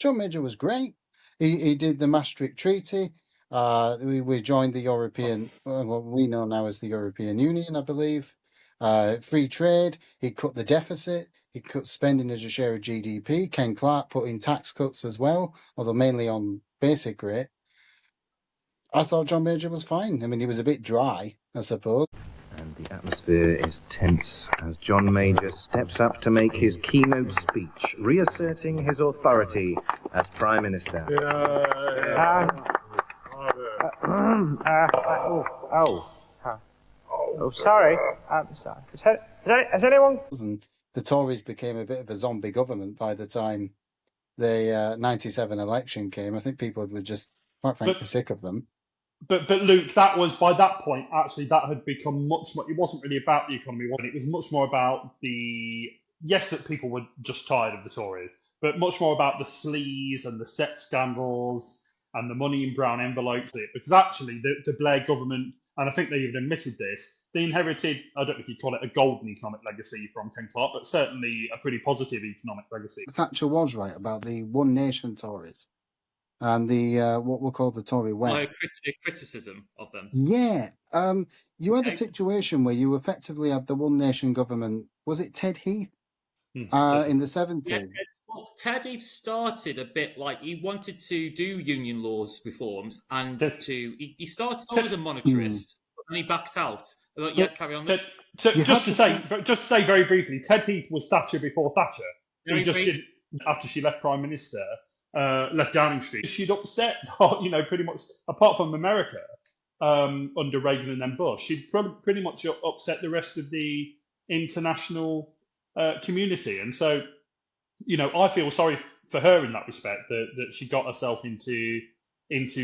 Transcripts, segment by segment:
John Major was great. He did the Maastricht Treaty. We joined the European, what we know now as the European Union, I believe. Free trade. He cut the deficit. He cut spending as a share of GDP. Ken Clarke put in tax cuts as well, although mainly on basic rate. I thought John Major was fine. I mean, he was a bit dry, I suppose. And the atmosphere is tense as John Major steps up to make his keynote speech, reasserting his authority as Prime Minister. Sorry. Has anyone... And the Tories became a bit of a zombie government by the time the 97 election came. I think people were just, quite frankly, sick of them. But Luke, that was, by that point, actually, that had become much more, it wasn't really about the economy, was it? It was much more about yes, that people were just tired of the Tories, but much more about the sleaze and the sex scandals and the money in brown envelopes. Because actually, the Blair government, and I think they even admitted this, they inherited, I don't know if you'd call it a golden economic legacy from Ken Clarke, but certainly a pretty positive economic legacy. Thatcher was right about the One Nation Tories. And the what we'll call the Tory way. A criticism of them. Yeah. You had a situation where you effectively had the One Nation government. Was it Ted Heath in the 70s? Yeah, well, Ted Heath started a bit like he wanted to do union laws reforms and he started off as a monetarist, and he backed out. Carry on. Just to say very briefly, Ted Heath was Thatcher before Thatcher. He just did after she left Prime Minister. Left Downing Street. She'd upset, pretty much, apart from America, under Reagan and then Bush, she'd pretty much upset the rest of the international community. And so, I feel sorry for her in that respect, that she got herself into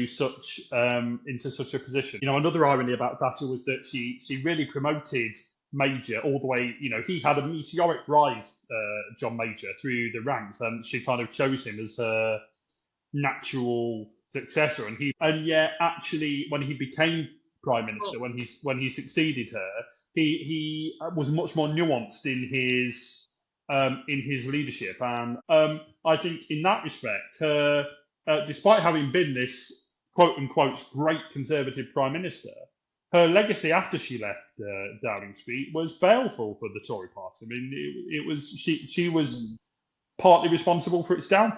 such a position. Another irony about Thatcher was that she really promoted Major all the way. He had a meteoric rise, John Major, through the ranks, and she kind of chose him as her natural successor. And yet, actually, when he became Prime Minister, when he succeeded her, he was much more nuanced in his leadership. And I think in that respect, her, despite having been this quote unquote great Conservative Prime Minister, her legacy after she left Downing Street was baleful for the Tory party. I mean, it was she was partly responsible for its downfall.